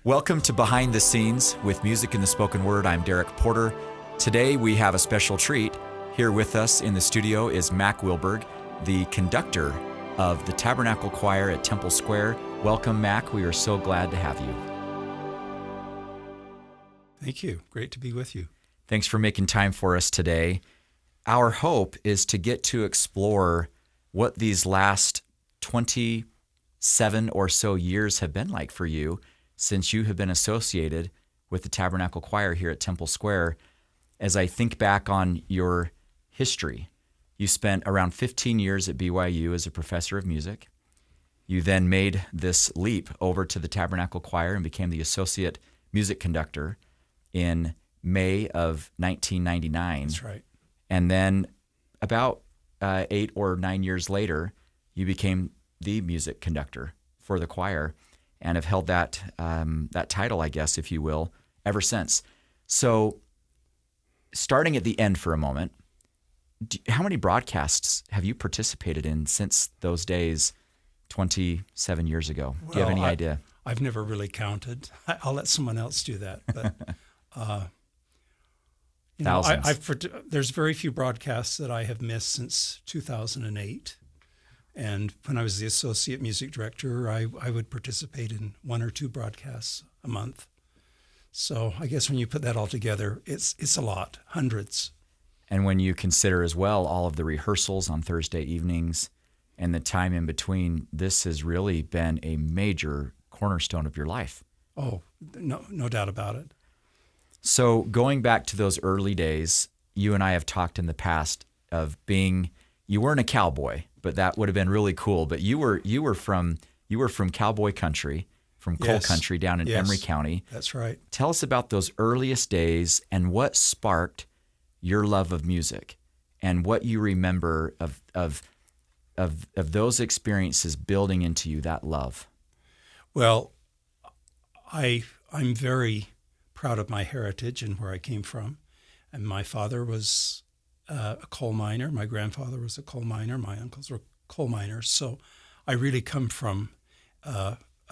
Welcome to Behind the Scenes with Music in the Spoken Word. I'm Derek Porter. Today we have a special treat. Here with us in the studio is Mack Wilberg, the conductor of the Tabernacle Choir at Temple Square. Welcome, Mack. We are so glad to have you. Thank you. Great to be with you. Thanks for making time for us today. Our hope is to get to explore what these last 27 or so years have been like for you since you have been associated with the Tabernacle Choir here at Temple Square. As I think back on your history, you spent around 15 years at BYU as a professor of music. You then made this leap over to the Tabernacle Choir and became the associate music conductor in May of 1999. That's right. And then about 8 or 9 years later, you became the music conductor for the choir and have held that title, I guess, if you will, ever since. So starting at the end for a moment, how many broadcasts have you participated in since those days 27 years ago? Do you have any idea? I've never really counted. I'll let someone else do that. But Thousands. There's very few broadcasts that I have missed since 2008. And when I was the associate music director, I would participate in 1 or 2 broadcasts a month. So I guess when you put that all together, it's a lot, hundreds. And when you consider as well all of the rehearsals on Thursday evenings and the time in between, this has really been a major cornerstone of your life. Oh, no doubt about it. So going back to those early days, you and I have talked in the past of being, you weren't a cowboy, but that would have been really cool. But you were from cowboy country, from coal country down in Emery County. That's right. Tell us about those earliest days and what sparked your love of music and what you remember of those experiences building into you that love. Well, I'm very proud of my heritage and where I came from. And my father was a coal miner. My grandfather was a coal miner. My uncles were coal miners. So I really come from that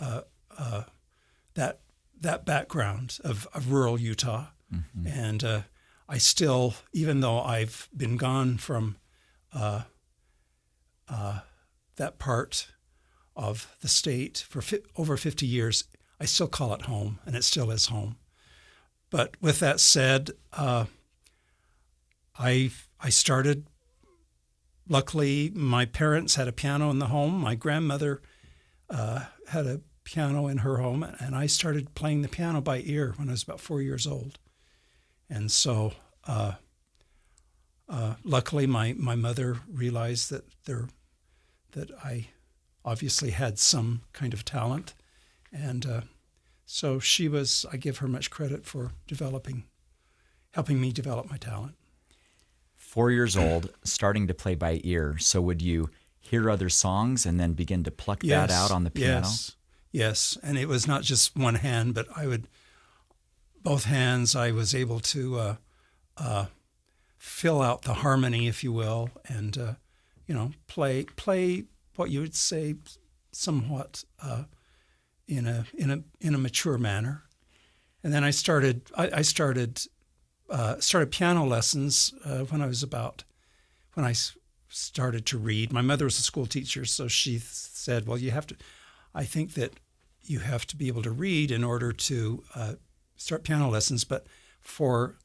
background of rural Utah. Mm-hmm. And I still, even though I've been gone from that part of the state for over 50 years, I still call it home, and it still is home. But with that said, I started, luckily, my parents had a piano in the home. My grandmother had a piano in her home, and I started playing the piano by ear when I was about 4 years old. And so luckily my mother realized that I obviously had some kind of talent. And so I give her much credit for helping me develop my talent. 4 years old, starting to play by ear. So would you hear other songs and then begin to pluck that out on the piano? Yes. And it was not just one hand, but both hands, I was able to fill out the harmony, if you will, and play what you would say somewhat in a mature manner. And then I started piano lessons when I started to read. My mother was a school teacher, so she said, well, I think that you have to be able to read in order to start piano lessons. But for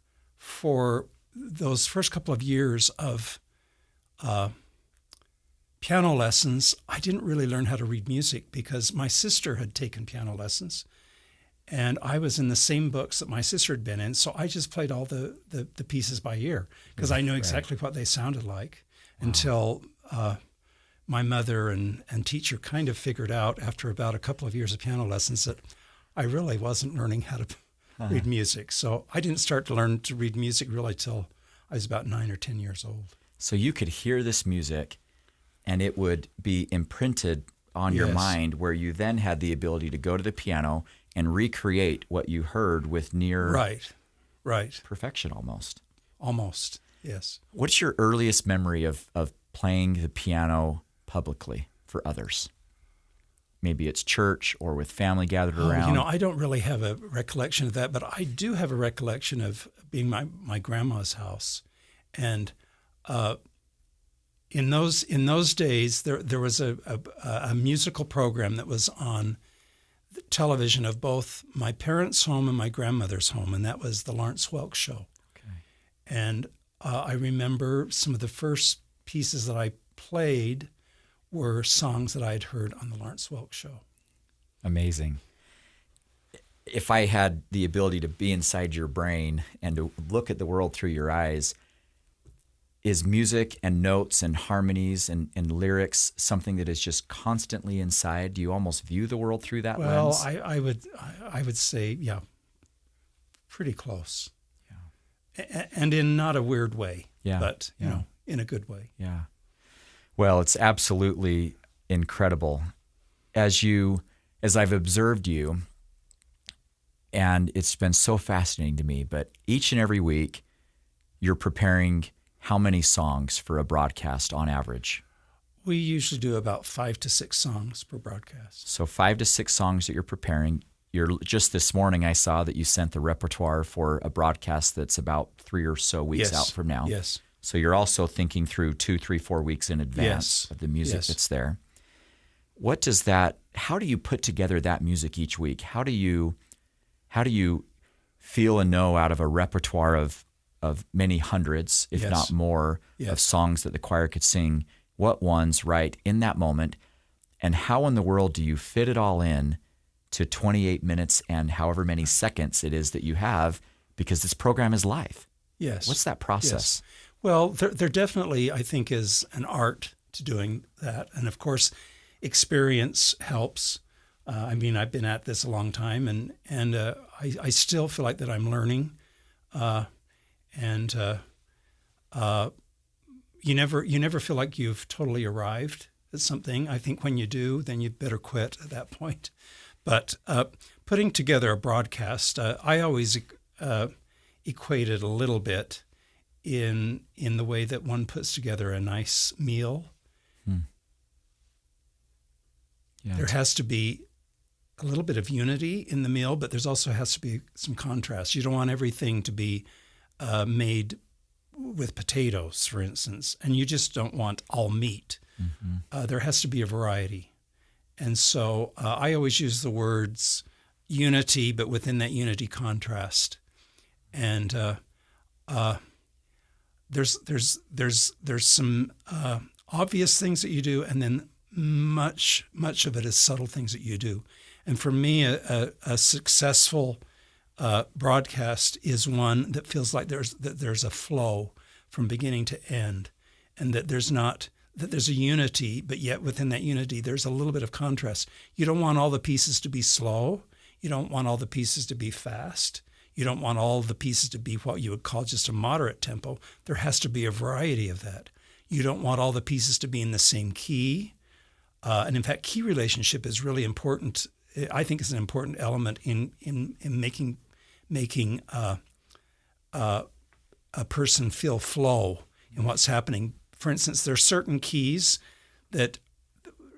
those first couple of years of piano lessons, I didn't really learn how to read music because my sister had taken piano lessons, and I was in the same books that my sister had been in. So I just played all the pieces by ear because I knew exactly what they sounded like. Wow. Until my mother and teacher kind of figured out after about a couple of years of piano lessons that I really wasn't learning how to read music. So I didn't start to learn to read music really till I was about 9 or 10 years old. So you could hear this music and it would be imprinted on your mind, where you then had the ability to go to the piano and recreate what you heard with near perfection almost. Almost, yes. What's your earliest memory of playing the piano publicly for others? maybe it's church or with family gathered around? I don't really have a recollection of that, but I do have a recollection of being my grandma's house, and in those days there was a musical program that was on the television of both my parents' home and my grandmother's home, and that was the Lawrence Welk Show. Okay. And I remember some of the first pieces that I played were songs that I had heard on the Lawrence Welk Show. Amazing. If I had the ability to be inside your brain and to look at the world through your eyes, is music and notes and harmonies and lyrics something that is just constantly inside? Do you almost view the world through that lens? Well, I would say, yeah, pretty close. Yeah. And in not a weird way, but in a good way. Yeah. Well, it's absolutely incredible. As I've observed you, and it's been so fascinating to me, but each and every week you're preparing how many songs for a broadcast on average? We usually do about 5 to 6 songs per broadcast. So 5 to 6 songs that you're preparing. Just this morning I saw that you sent the repertoire for a broadcast that's about 3 or so weeks out from now. Yes. So you're also thinking through 2, 3, 4 weeks in advance of the music that's there. How do you put together that music each week? How do you feel and know out of a repertoire of many hundreds, if not more, of songs that the choir could sing, what ones right in that moment, and how in the world do you fit it all in to 28 minutes and however many seconds it is that you have, because this program is live? Yes. What's that process? Yes. Well, there definitely, I think, is an art to doing that. And of course, experience helps. I've been at this a long time, and I still feel like that I'm learning. You never feel like you've totally arrived at something. I think when you do, then you better quit at that point. But putting together a broadcast, I always equate it a little bit in the way that one puts together a nice meal. Yeah. There has to be a little bit of unity in the meal, but there's also has to be some contrast. You don't want everything to be made with potatoes, for instance, and you just don't want all meat. Mm-hmm. There has to be a variety. And so I always use the words unity, but within that unity, contrast. And there's some obvious things that you do, and then much of it is subtle things that you do. And for me, a successful broadcast is one that feels like there's a flow from beginning to end, and that there's a unity, but yet within that unity there's a little bit of contrast. You don't want all the pieces to be slow. You don't want all the pieces to be fast. You don't want all the pieces to be what you would call just a moderate tempo. There has to be a variety of that. You don't want all the pieces to be in the same key. And in fact, key relationship is really important. I think it's an important element in making a person feel flow in what's happening. For instance, there are certain keys that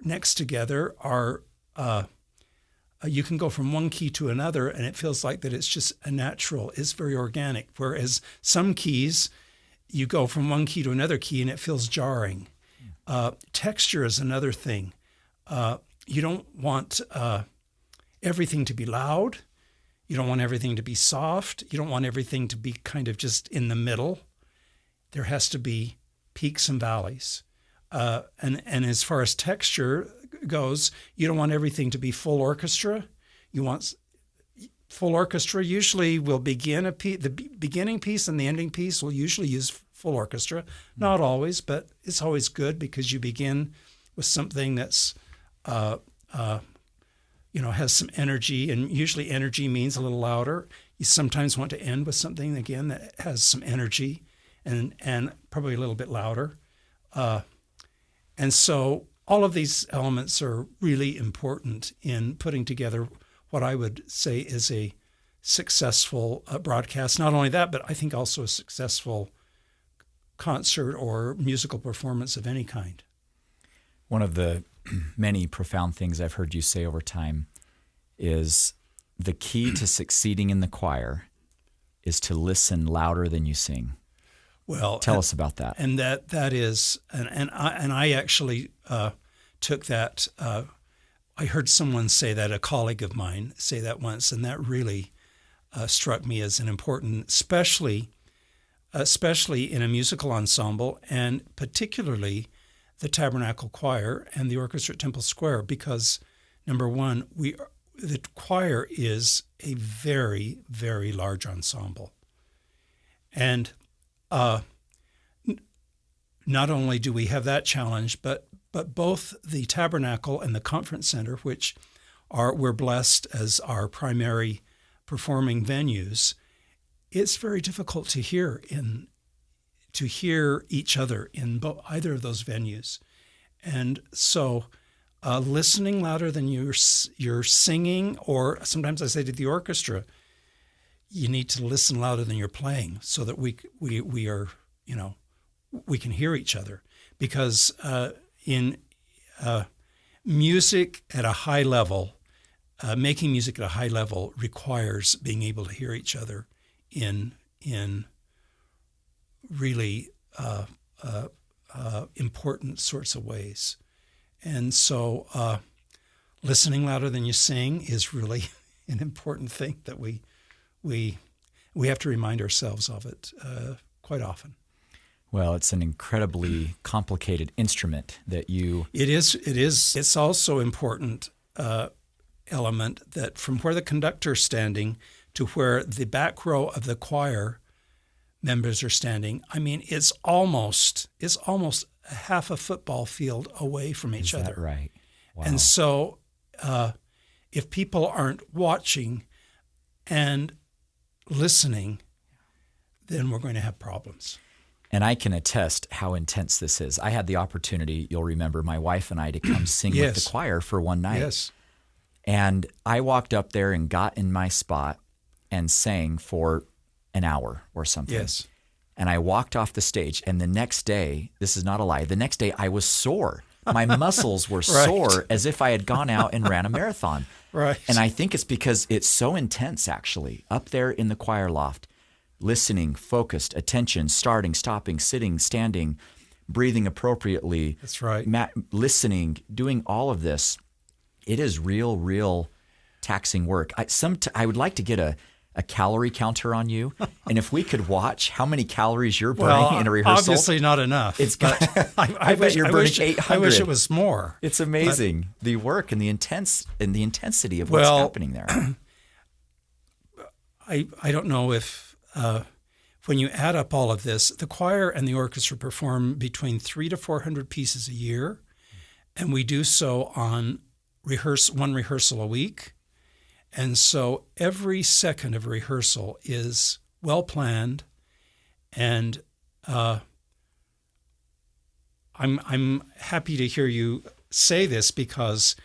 next together are, you can go from one key to another and it feels like that it's just a natural, it's very organic. Whereas some keys, you go from one key to another key and it feels jarring. Texture is another thing. You don't want everything to be loud. You don't want everything to be soft. You don't want everything to be kind of just in the middle. There has to be peaks and valleys. And as far as texture goes, you don't want everything to be full orchestra. You want full orchestra usually will begin the beginning piece and the ending piece will usually use full orchestra. Not always, but it's always good because you begin with something that's has some energy, and usually energy means a little louder. You sometimes want to end with something, again, that has some energy and probably a little bit louder. And so all of these elements are really important in putting together what I would say is a successful broadcast. Not only that, but I think also a successful concert or musical performance of any kind. One of the many profound things I've heard you say over time is the key to succeeding in the choir is to listen louder than you sing. Well, tell us about that. And that is, and I actually took that. I heard someone say that, a colleague of mine say that once, and that really struck me as an important, especially in a musical ensemble, and particularly the Tabernacle Choir and the orchestra at Temple Square, because number one, the choir is a very, very large ensemble. And not only do we have that challenge, but both the Tabernacle and the Conference Center, which we're blessed as our primary performing venues, it's very difficult to hear each other in either of those venues. And so listening louder than you're singing, or sometimes I say to the orchestra, you need to listen louder than you're playing so that we are, we can hear each other. Because in music at a high level, making music at a high level requires being able to hear each other in really important sorts of ways. And so listening louder than you sing is really an important thing that we have to remind ourselves of it quite often. Well, it's an incredibly complicated instrument that you... It is. It's also important element that from where the conductor's standing to where the back row of the choir members are standing, I mean, it's almost a half a football field away from each other. Is that right? Wow. And so if people aren't watching and listening, then we're going to have problems. And I can attest how intense this is. I had the opportunity, you'll remember, my wife and I to come sing Yes. with the choir for one night. Yes. And I walked up there and got in my spot and sang for an hour or something. Yes. And I walked off the stage, and the next day, this is not a lie, the next day I was sore. My muscles were Right. sore as if I had gone out and ran a marathon. Right. And I think it's because it's so intense, actually, up there in the choir loft. Listening, focused, attention, starting, stopping, sitting, standing, breathing appropriately. That's right. Listening, doing all of this. It is real taxing work. I would like to get a calorie counter on you, and if we could watch how many calories you're burning in a rehearsal. Obviously not enough. It's but I bet you're burning 800. I wish it was more. It's amazing, the work and the intensity of what's happening there. I don't know if when you add up all of this, the choir and the orchestra perform between 300 to 400 pieces a year, and we do so on one rehearsal a week. And so every second of rehearsal is well planned, and I'm happy to hear you say this because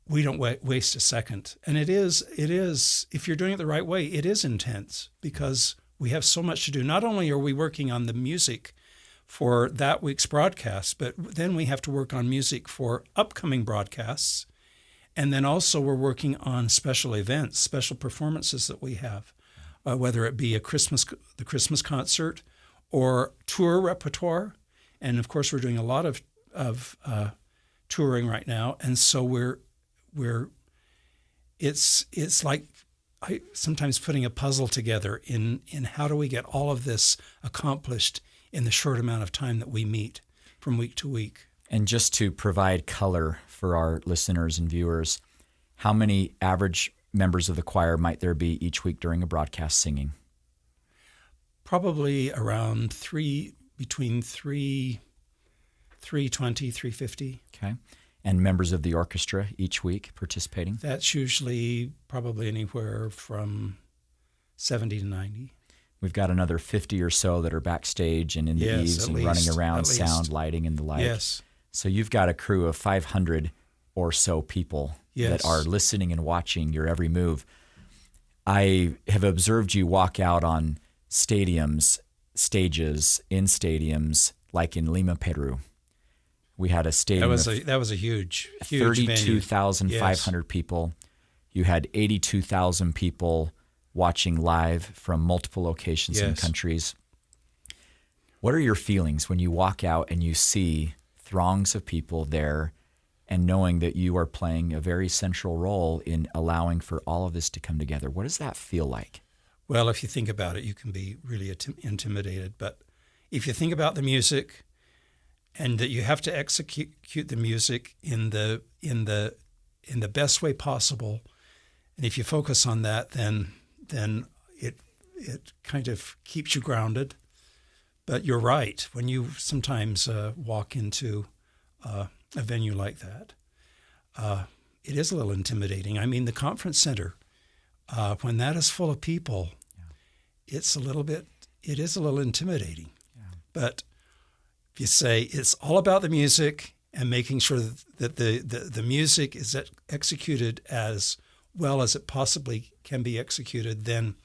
we don't waste a second. And it is, if you're doing it the right way, it is intense because we have so much to do. Not only are we working on the music for that week's broadcast, but then we have to work on music for upcoming broadcasts. And then also we're working on special events, special performances that we have, whether it be the Christmas concert or tour repertoire. And of course, we're doing a lot of touring right now. And so it's like sometimes putting a puzzle together in how do we get all of this accomplished in the short amount of time that we meet from week to week. And just to provide color for our listeners and viewers, how many average members of the choir might there be each week during a broadcast singing? Probably around between 320, 350. Okay. And members of the orchestra each week participating? That's usually probably anywhere from 70 to 90. We've got another 50 or so that are backstage and in the eaves and running around, sound, lighting, and the like. Yes. So you've got a crew of 500 or so people that are listening and watching your every move. I have observed you walk out on stages, in stadiums, like in Lima, Peru, We had a stadium that was a huge 32,500 people. You had 82,000 people watching live from multiple locations and countries. What are your feelings when you walk out and you see throngs of people there and knowing that you are playing a very central role in allowing for all of this to come together? What does that feel like? Well, if you think about it, you can be really intimidated. But if you think about the music and that you have to execute the music in the best way possible, and if you focus on that, then it kind of keeps you grounded. But you're right. When you sometimes walk into a venue like that, it is a little intimidating. I mean, the conference center, when that is full of people, it is a little intimidating. Yeah. But if you say it's all about the music and making sure that the music is executed as well as it possibly can be executed, then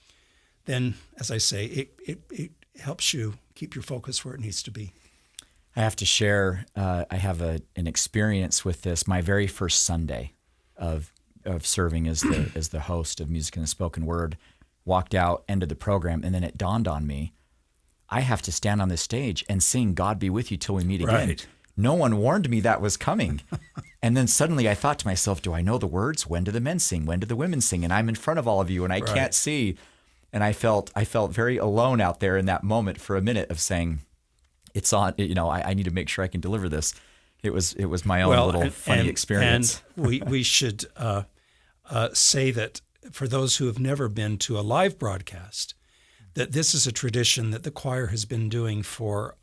as I say, it helps you keep your focus where it needs to be. I have to share, I have an experience with this. My very first Sunday of serving as the host of Music in the Spoken Word, walked out, ended the program, and then it dawned on me, I have to stand on this stage and sing God Be With You Till We Meet Again. Right. No one warned me that was coming. And then suddenly I thought to myself, do I know the words? When do the men sing? When do the women sing? And I'm in front of all of you and I can't see. And I felt very alone out there in that moment for a minute of saying, it's on, I need to make sure I can deliver this. It was my own little funny experience. And we should say that for those who have never been to a live broadcast, that this is a tradition that the choir has been doing for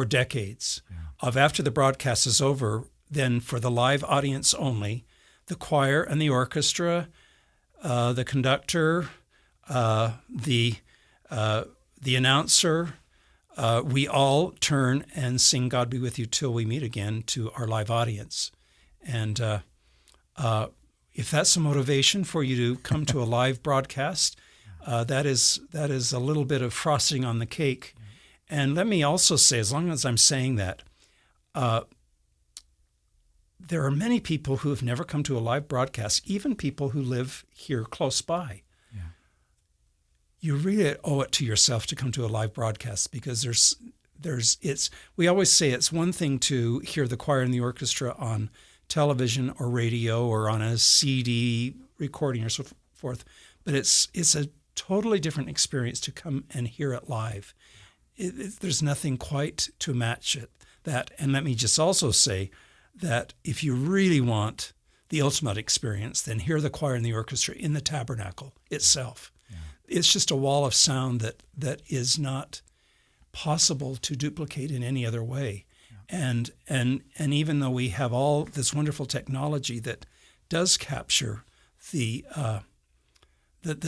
decades. Yeah. Of after the broadcast is over, then for the live audience only, the choir and the orchestra, the conductor, the announcer, we all turn and sing God Be With You Till We Meet Again to our live audience. And if that's a motivation for you to come to a live broadcast, that is a little bit of frosting on the cake. And let me also say, as long as I'm saying that, there are many people who have never come to a live broadcast, even people who live here close by. Yeah. You really owe it to yourself to come to a live broadcast, because we always say it's one thing to hear the choir and the orchestra on television or radio or on a CD recording or so forth, but it's a totally different experience to come and hear it live. There's nothing quite to match that. And let me just also say that if you really want the ultimate experience, then hear the choir and the orchestra in the Tabernacle itself. Yeah. It's just a wall of sound that is not possible to duplicate in any other way. Yeah. And even though we have all this wonderful technology that does capture the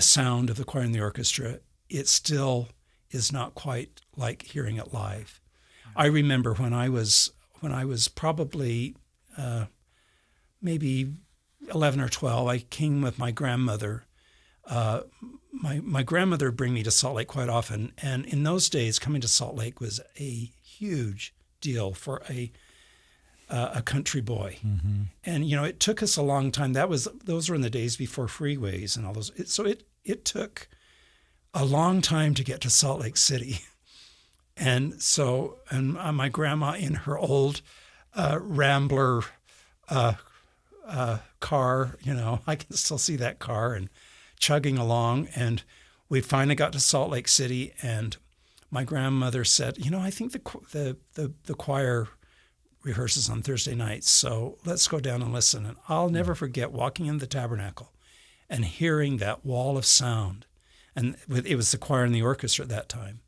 sound of the choir and the orchestra, it still is not quite like hearing it live. I remember when I was probably maybe 11 or 12, I came with my grandmother. My grandmother would bring me to Salt Lake quite often, and in those days, coming to Salt Lake was a huge deal for a country boy. Mm-hmm. And it took us a long time. Those were in the days before freeways and all those. So it took a long time to get to Salt Lake City. And so, my grandma in her old Rambler car, I can still see that car, and chugging along. And we finally got to Salt Lake City, and my grandmother said, I think the choir rehearses on Thursday nights, so let's go down and listen. And I'll never forget walking in the Tabernacle and hearing that wall of sound. And it was the choir and the orchestra at that time.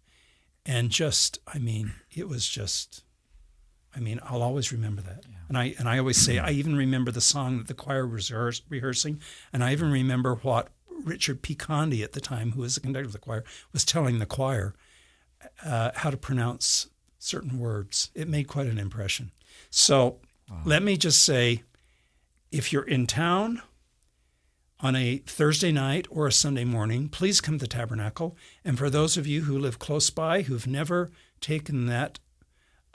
And I'll always remember that. Yeah. And I always say, I even remember the song that the choir was rehearsing, and I even remember what Richard P. Condy at the time, who was the conductor of the choir, was telling the choir how to pronounce certain words. It made quite an impression. So Let me just say, if you're in town on a Thursday night or a Sunday morning, please come to the Tabernacle. And for those of you who live close by, who've never taken that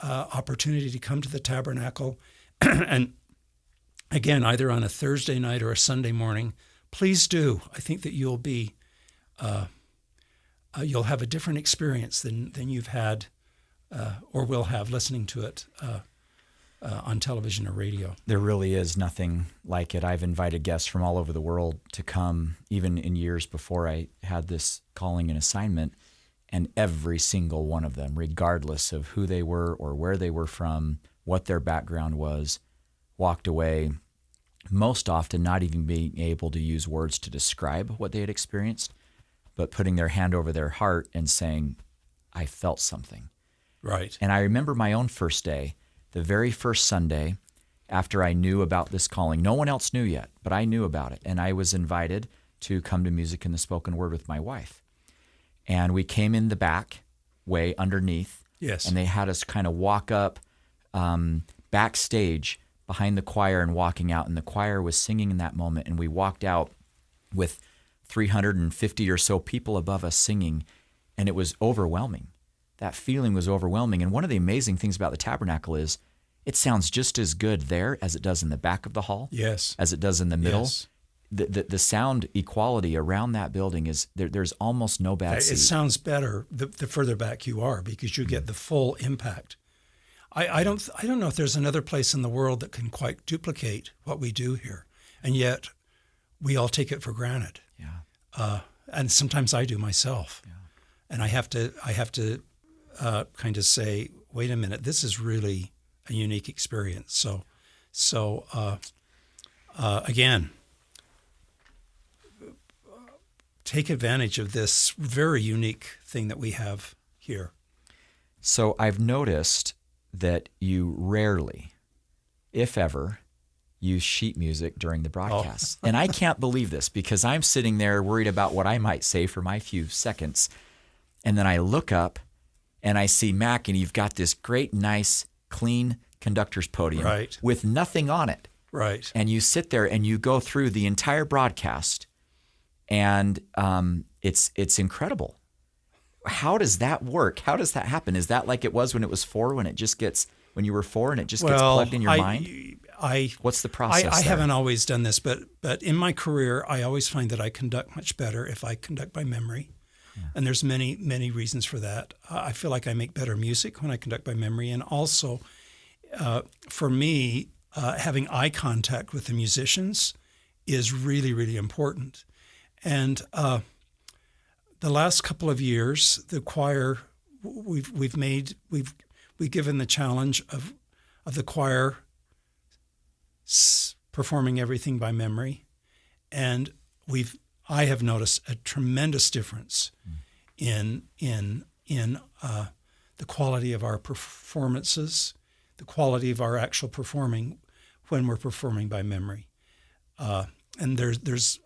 opportunity to come to the Tabernacle, and again, either on a Thursday night or a Sunday morning, please do. I think that you'll have a different experience than you've had or will have listening to it on television or radio. There really is nothing like it. I've invited guests from all over the world to come, even in years before I had this calling and assignment, and every single one of them, regardless of who they were or where they were from, what their background was, walked away most often not even being able to use words to describe what they had experienced, but putting their hand over their heart and saying, I felt something. Right. And I remember my own first day, the very first Sunday after I knew about this calling. No one else knew yet, but I knew about it. And I was invited to come to Music in the Spoken Word with my wife. And we came in the back way underneath. Yes. And they had us kind of walk up backstage behind the choir and walking out. And the choir was singing in that moment. And we walked out with 350 or so people above us singing. And it was overwhelming. That feeling was overwhelming. And one of the amazing things about the Tabernacle is it sounds just as good there as it does in the back of the hall, yes, as it does in the middle. Yes. The sound equality around that building is there's almost no bad seat. It sounds better the further back you are because you get the full impact. I don't know if there's another place in the world that can quite duplicate what we do here, and yet we all take it for granted. Yeah. And sometimes I do myself. Yeah. And I have to kind of say, wait a minute, this is really a unique experience. So again, take advantage of this very unique thing that we have here. So I've noticed that you rarely, if ever, use sheet music during the broadcast. And I can't believe this because I'm sitting there worried about what I might say for my few seconds. And then I look up and I see Mac, and you've got this great, nice, clean conductor's podium right. with nothing on it. Right. And you sit there and you go through the entire broadcast, and it's incredible. How does that work? How does that happen? Is that like it was when it was 4, when you were 4 and it just gets plugged in your mind? What's the process? I haven't always done this, but in my career, I always find that I conduct much better if I conduct by memory. Yeah. And there's many, many reasons for that. I feel like I make better music when I conduct by memory. And also, for me, having eye contact with the musicians is really, really important. And the last couple of years, the choir, we've given the challenge of the choir performing everything by memory, and I have noticed a tremendous difference in the quality of our performances, the quality of our actual performing when we're performing by memory. And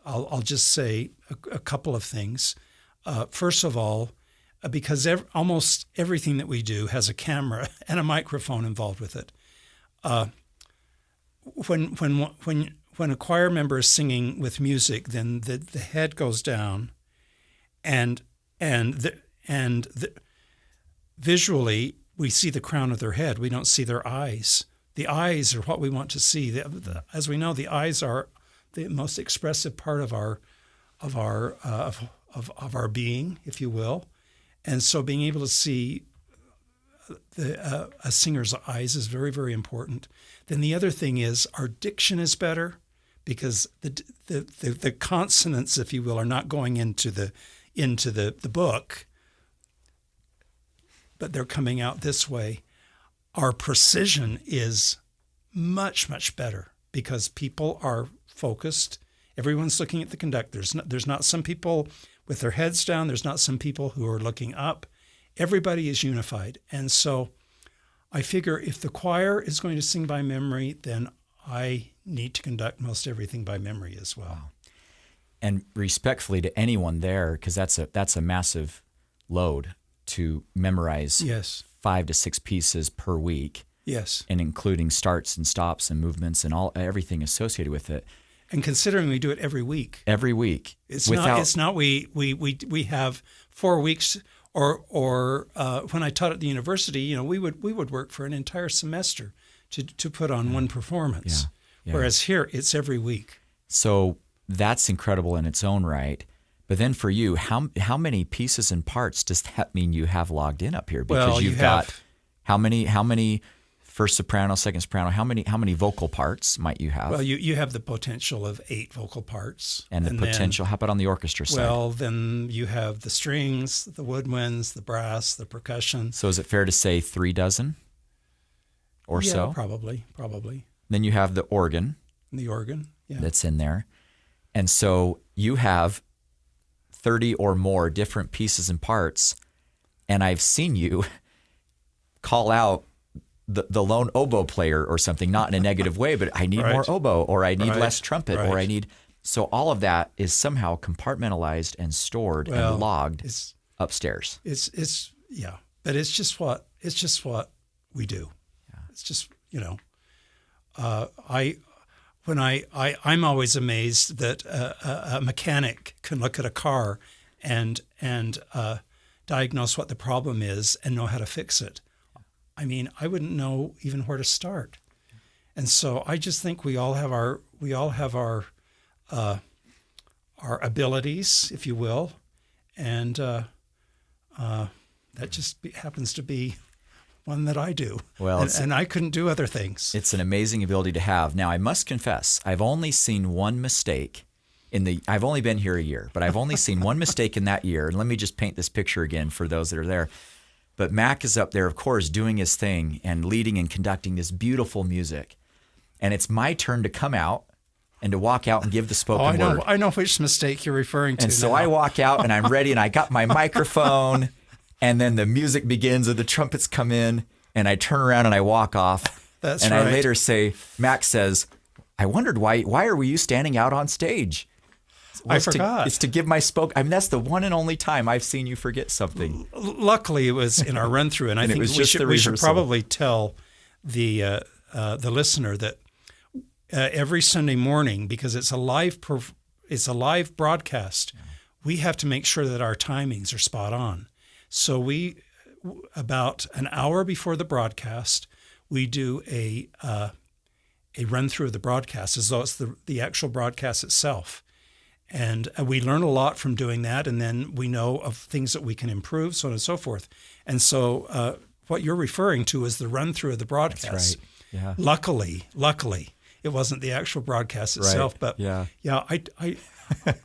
I'll just say a couple of things. First of all, because almost everything that we do has a camera and a microphone involved with it. When a choir member is singing with music, then the head goes down, and visually we see the crown of their head. We don't see their eyes. The eyes are what we want to see. As we know, the eyes are the most expressive part of our being, if you will, and so being able to see a singer's eyes is very, very important. Then the other thing is our diction is better because the consonants, if you will, are not going into the book, but they're coming out this way. Our precision is much, much better because people are focused. Everyone's looking at the conductor. There's not some people with their heads down. There's not some people who are looking up. Everybody is unified. And so I figure if the choir is going to sing by memory, then I need to conduct most everything by memory as well. Wow. And respectfully to anyone there, because that's a massive load to memorize. Yes. 5 to 6 pieces per week. Yes. And including starts and stops and movements and everything associated with it. And considering we do it every week. Every week. It's not we have 4 weeks Or when I taught at the university, we would work for an entire semester to put on one performance. Yeah. Whereas here, it's every week. So that's incredible in its own right. But then for you, how many pieces and parts does that mean you have logged in up here? Because you've got how many first soprano, second soprano, how many vocal parts might you have? Well, you have the potential of 8 vocal parts. And the potential, how about on the orchestra side? Well, then you have the strings, the woodwinds, the brass, the percussion. So is it fair to say 3 dozen or so? Yeah, probably. Then you have the organ. The organ, yeah. That's in there. And so you have 30 or more different pieces and parts, and I've seen you call out the lone oboe player or something, not in a negative way, but I need more oboe, or I need less trumpet, or I need... So all of that is somehow compartmentalized and stored and logged upstairs. But it's just what we do. Yeah. It's just, I'm always amazed that a mechanic can look at a car and diagnose what the problem is and know how to fix it. I mean, I wouldn't know even where to start. And so I just think we all have our abilities, if you will, and that just happens to be one that I do. Well, and I couldn't do other things. It's an amazing ability to have. Now, I must confess, I've only seen one mistake I've only been here a year, but I've only seen one mistake in that year. And let me just paint this picture again for those that are there. But Mac is up there, of course, doing his thing and leading and conducting this beautiful music. And it's my turn to come out and to walk out and give the spoken word. I know which mistake you're referring to. And so I walk out and I'm ready and I got my microphone, and then the music begins and the trumpets come in and I turn around and I walk off. That's and right. I later say, Mac says, I wondered why were you standing out on stage? I forgot. It's to give my spoke. I mean, that's the one and only time I've seen you forget something. Luckily, it was in our run through, and I think we should probably tell the listener that every Sunday morning, because it's a live broadcast, we have to make sure that our timings are spot on. So we, about an hour before the broadcast, we do a run through of the broadcast as though it's the actual broadcast itself. And we learn a lot from doing that, and then we know of things that we can improve, so on and so forth. And so what you're referring to is the run-through of the broadcast. That's right. Yeah. Luckily, it wasn't the actual broadcast itself. Right. But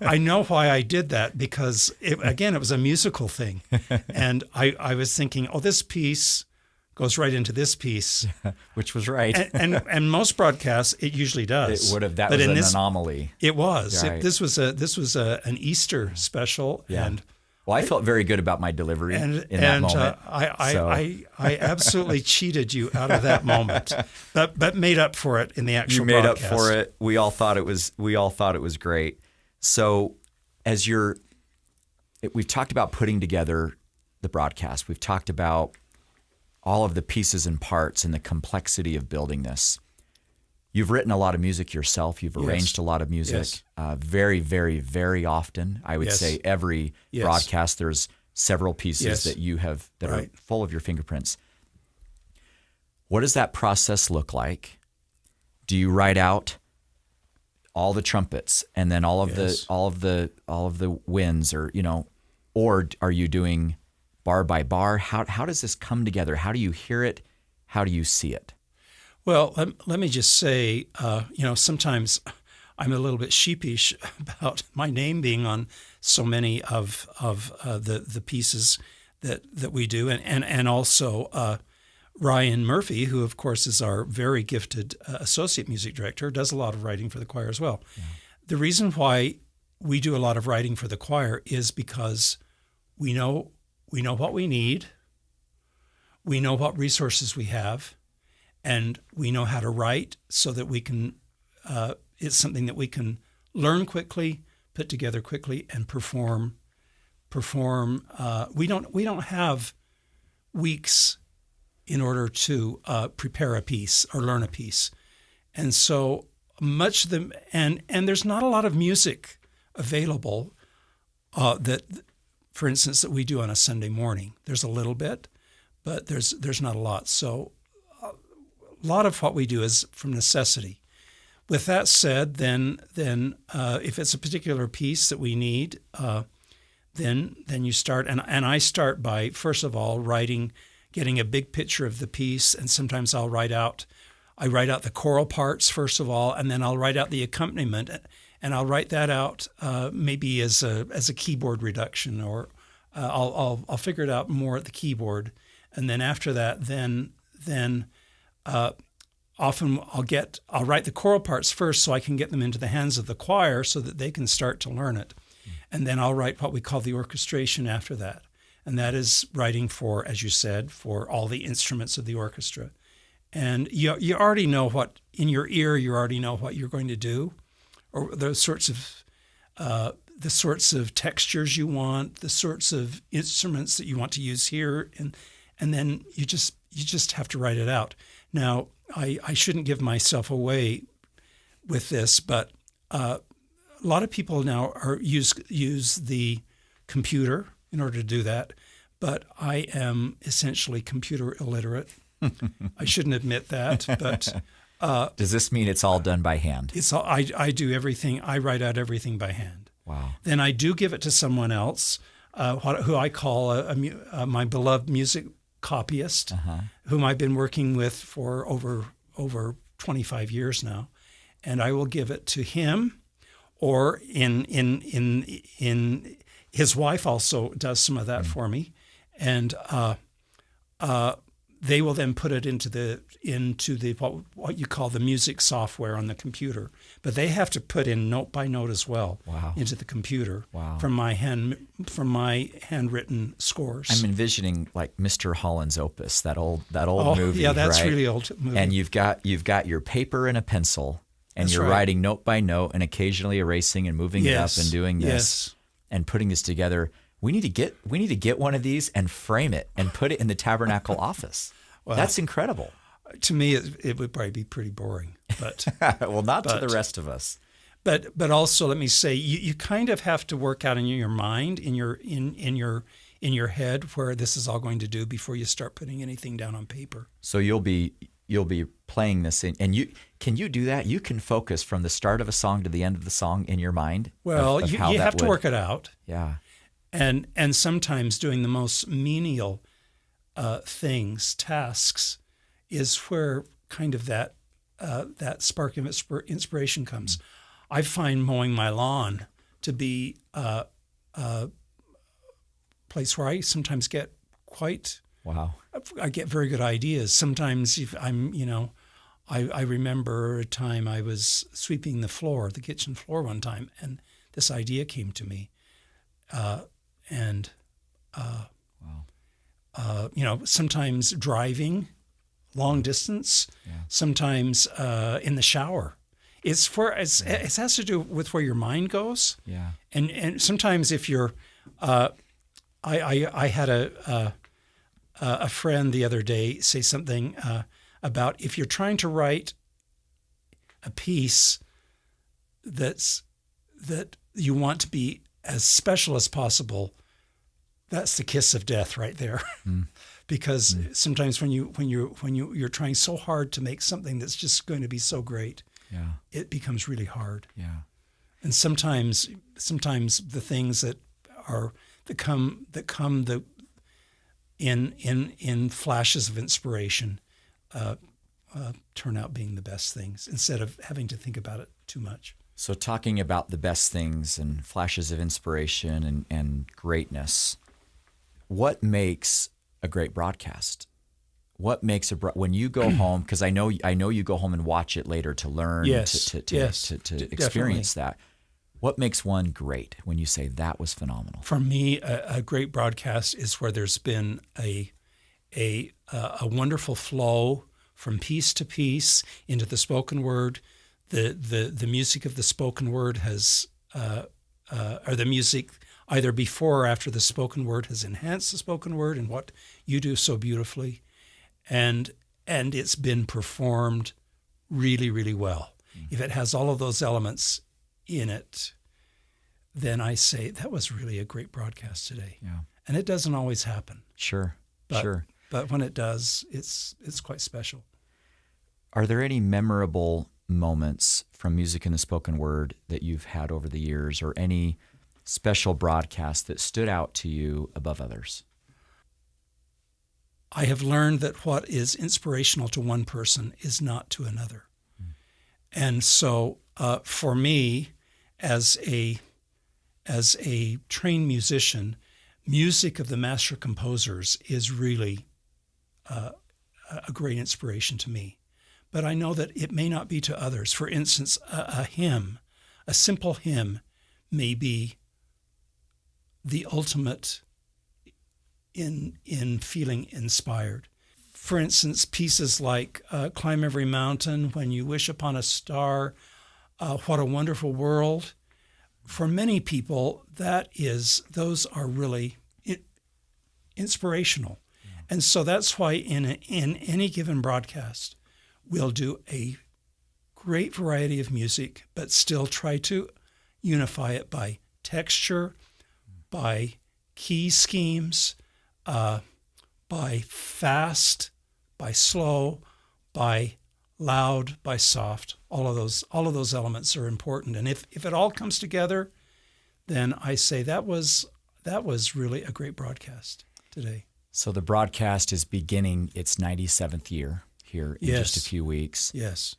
I know why I did that, because, it was a musical thing. And I was thinking, this piece goes right into this piece, which was right. and most broadcasts it usually does. It would have. That was an anomaly. It was. Right. This was an Easter special. Yeah. And I felt very good about my delivery in that moment. I absolutely cheated you out of that moment, but made up for it in the actual broadcast. You made up for it. We all thought it was great. So we've talked about putting together the broadcast. We've talked about all of the pieces and parts and the complexity of building this. You've written a lot of music yourself. You've arranged a lot of music. Very, very, very often. I would say every broadcast there's several pieces that you have that are full of your fingerprints. What does that process look like? Do you write out all the trumpets and then all of the winds, or are you doing bar by bar? How does this come together? How do you hear it? How do you see it? Well, let me just say, sometimes I'm a little bit sheepish about my name being on so many of the pieces that we do, and also Ryan Murphy, who of course is our very gifted associate music director, does a lot of writing for the choir as well. Yeah. The reason why we do a lot of writing for the choir is because we know what we need, we know what resources we have, and we know how to write so that we can. It's something that we can learn quickly, put together quickly, and perform. We don't have weeks in order to prepare a piece or learn a piece, and so much of them. And there's not a lot of music available that for instance, that we do on a Sunday morning. There's a little bit, but there's not a lot. So a lot of what we do is from necessity. With that said, then if it's a particular piece that we need, then you start, and I start by, first of all, getting a big picture of the piece, and sometimes I write out the choral parts first of all, and then I'll write out the accompaniment, and I'll write that out maybe as a keyboard reduction, or I'll figure it out more at the keyboard, and then after that, then often I'll write the choral parts first so I can get them into the hands of the choir so that they can start to learn it. And then I'll write what we call the orchestration after that. And that is writing for, as you said, for all the instruments of the orchestra. And you already know what, in your ear, you already know what you're going to do, or the sorts of textures you want, the sorts of instruments that you want to use here. And then you just have to write it out. Now, I shouldn't give myself away with this, but a lot of people now use the computer in order to do that, but I am essentially computer illiterate. I shouldn't admit that, but does this mean it's all done by hand? It's all, I do everything. I write out everything by hand. Wow. Then I do give it to someone else, who I call my beloved music copyist, whom I've been working with for over 25 years now, and I will give it to him, or in his wife also does some of that for me, and they will then put it into the what you call the music software on the computer, but they have to put in note by note as well. Wow. Into the computer. Wow. from my handwritten scores. I'm envisioning like Mr. Holland's Opus, that old movie. Yeah, that's right? really old movie. And you've got your paper and a pencil, and That's you're right. writing note by note, and occasionally erasing and moving it up and doing this Yes. and putting this together. We need to get one of these and frame it and put it in the Tabernacle office. Well, that's incredible. To me, it would probably be pretty boring, but Well, not to the rest of us. but also let me say, you kind of have to work out in your mind, in your head, where this is all going to do before you start putting anything down on paper. So you'll be playing this in, and can you do that? You can focus from the start of a song to the end of the song in your mind. Well, of you how that have to would- work it out, Yeah. and sometimes doing the most menial tasks, is where kind of that spark of inspiration comes. I find mowing my lawn to be a place where I sometimes get Wow. I get very good ideas. Sometimes I remember a time I was sweeping the kitchen floor one time, and this idea came to me. Sometimes driving long distance, sometimes in the shower. It has to do with where your mind goes. Yeah. And sometimes if you're, I had a friend the other day say something about if you're trying to write a piece that you want to be as special as possible, that's the kiss of death right there. Because sometimes when you're trying so hard to make something that's just going to be so great, it becomes really hard. Yeah. And sometimes the things that come in flashes of inspiration turn out being the best things, instead of having to think about it too much. So talking about the best things and flashes of inspiration and greatness, what makes a great broadcast? What makes when you go home, because I know you go home and watch it later to learn, to experience that. What makes one great when you say that was phenomenal? For me, a great broadcast is where there's been a wonderful flow from piece to piece into the spoken word. The music of the spoken word has, or the music either before or after the spoken word has enhanced the spoken word and what you do so beautifully, and it's been performed really, really well. If it has all of those elements in it, then I say, that was really a great broadcast today. Yeah. And it doesn't always happen. Sure. But, Sure. But when it does, it's quite special. Are there any memorable moments from music and the spoken word that you've had over the years, or any special broadcast that stood out to you above others? I have learned that what is inspirational to one person is not to another. And so for me, as a trained musician, music of the master composers is really a great inspiration to me. But I know that it may not be to others. For instance, a hymn, a simple hymn, may be the ultimate in feeling inspired. For instance, pieces like Climb Every Mountain, When You Wish Upon a Star, What a Wonderful World. For many people, those are really inspirational. Yeah. And so that's why in any given broadcast, we'll do a great variety of music, but still try to unify it by texture, by key schemes, by fast, by slow, by loud, by soft. All of those elements are important. And if it all comes together, then I say that was really a great broadcast today. So the broadcast is beginning its 97th year here in just a few weeks. Yes.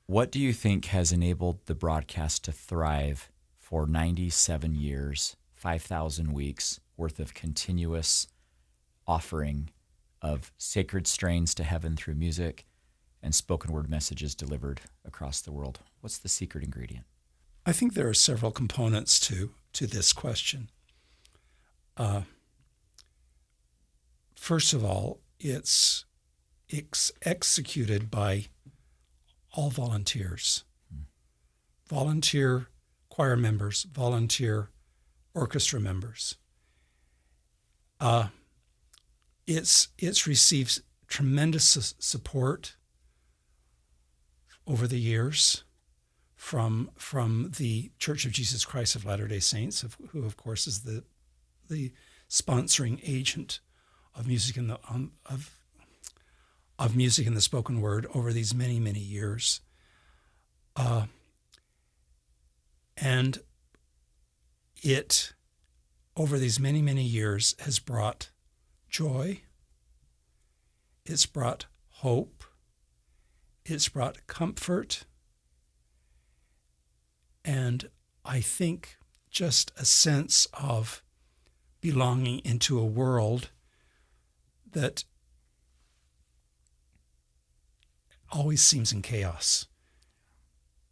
What do you think has enabled the broadcast to thrive for 97 years, 5,000 weeks worth of continuous offering of sacred strains to heaven through music and spoken word messages delivered across the world? What's the secret ingredient? I think there are several components to this question. First of all, it's executed by all volunteers, volunteer choir members, volunteer orchestra members. It's received tremendous support over the years from the Church of Jesus Christ of Latter-day Saints, who of course is the sponsoring agent of music in the of music in the spoken word over these many, many years. And it, over these many, many years, has brought joy, it's brought hope, it's brought comfort, and I think just a sense of belonging into a world that always seems in chaos.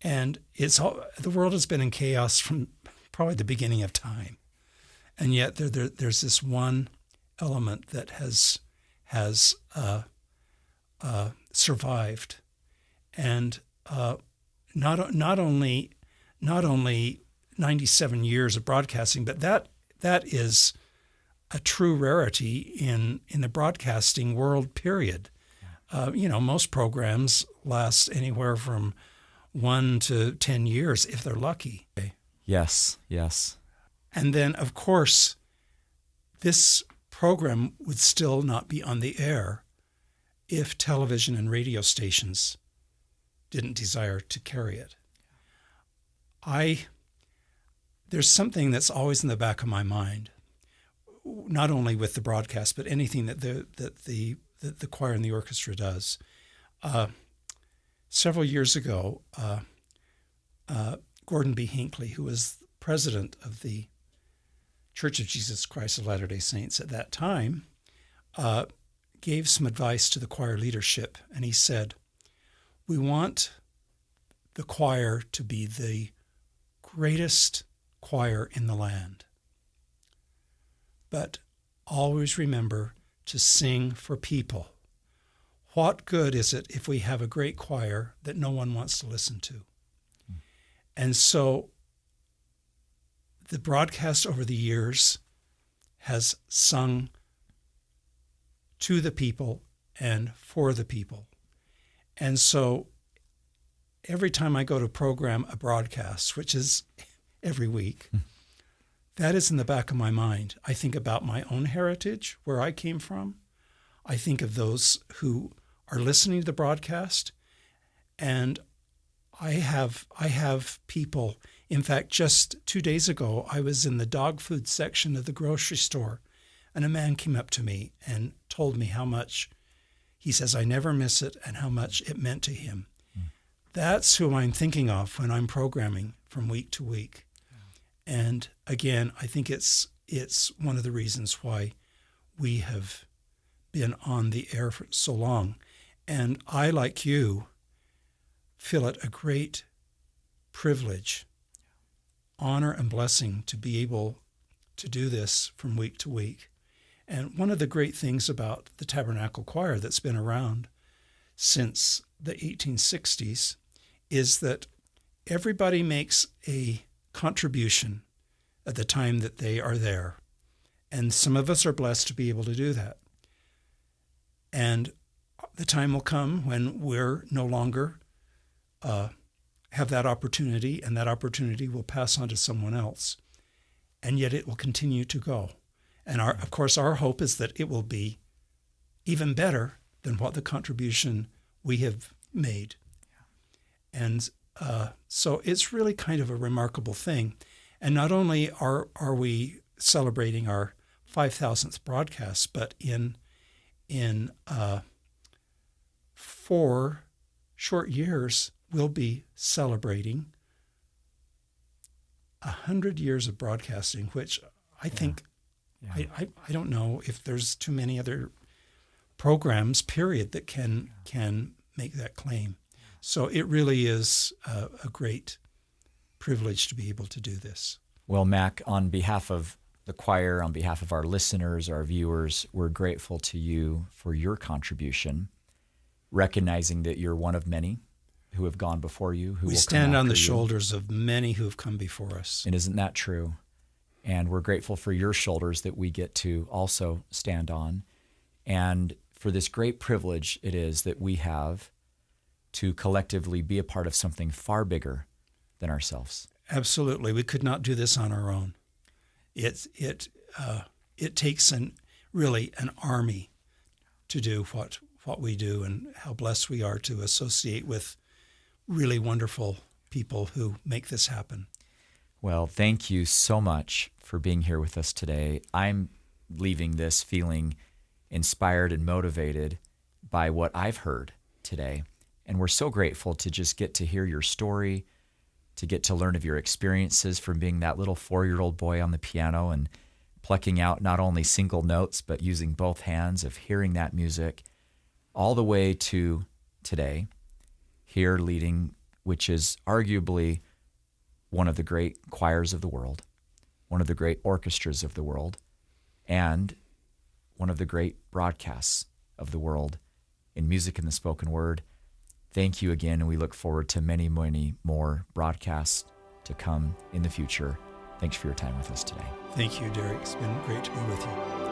And the world has been in chaos from probably the beginning of time. And yet there's this one element that has survived. And not only 97 years of broadcasting, but that is a true rarity in the broadcasting world, period. Most programs last anywhere from 1 to 10 years if they're lucky. Yes, yes. And then, of course, this program would still not be on the air if television and radio stations didn't desire to carry it. There's something that's always in the back of my mind, not only with the broadcast, but anything that the choir and the orchestra does. Several years ago, Gordon B. Hinckley, who was president of the Church of Jesus Christ of Latter-day Saints at that time, gave some advice to the choir leadership, and he said, "We want the choir to be the greatest choir in the land, but always remember to sing for people. What good is it if we have a great choir that no one wants to listen to?" And so the broadcast over the years has sung to the people and for the people. And so every time I go to program a broadcast, which is every week, that is in the back of my mind. I think about my own heritage, where I came from. I think of those who are listening to the broadcast, and I have people. In fact, just 2 days ago, I was in the dog food section of the grocery store, and a man came up to me and told me how much, he says, I never miss it, and how much it meant to him. That's who I'm thinking of when I'm programming from week to week. And again, I think it's one of the reasons why we have been on the air for so long. And I, like you, feel it a great privilege, honor and blessing to be able to do this from week to week. And one of the great things about the Tabernacle Choir that's been around since the 1860s is that everybody makes a contribution at the time that they are there. And some of us are blessed to be able to do that. And the time will come when we're no longer have that opportunity, and that opportunity will pass on to someone else. And yet it will continue to go. And of course, our hope is that it will be even better than what the contribution we have made. And so it's really kind of a remarkable thing. And not only are we celebrating our 5,000th broadcast, but in 4 short years, we'll be celebrating 100 years of broadcasting, which I think, I don't know if there's too many other programs, period, that can make that claim. So it really is a great privilege to be able to do this. Well, Mac, on behalf of the choir, on behalf of our listeners, our viewers, we're grateful to you for your contribution, recognizing that you're one of many who have gone before you. We stand on the shoulders of many who have come before us. And isn't that true? And we're grateful for your shoulders that we get to also stand on, and for this great privilege it is that we have to collectively be a part of something far bigger than ourselves. Absolutely. We could not do this on our own. It takes really an army to do what we do, and how blessed we are to associate with really wonderful people who make this happen. Well, thank you so much for being here with us today. I'm leaving this feeling inspired and motivated by what I've heard today. And we're so grateful to just get to hear your story, to get to learn of your experiences from being that little 4-year-old boy on the piano and plucking out not only single notes, but using both hands, of hearing that music, all the way to today, here leading, which is arguably one of the great choirs of the world, one of the great orchestras of the world, and one of the great broadcasts of the world in music and the spoken word. Thank you again, and we look forward to many, many more broadcasts to come in the future. Thanks for your time with us today. Thank you, Derek. It's been great to be with you.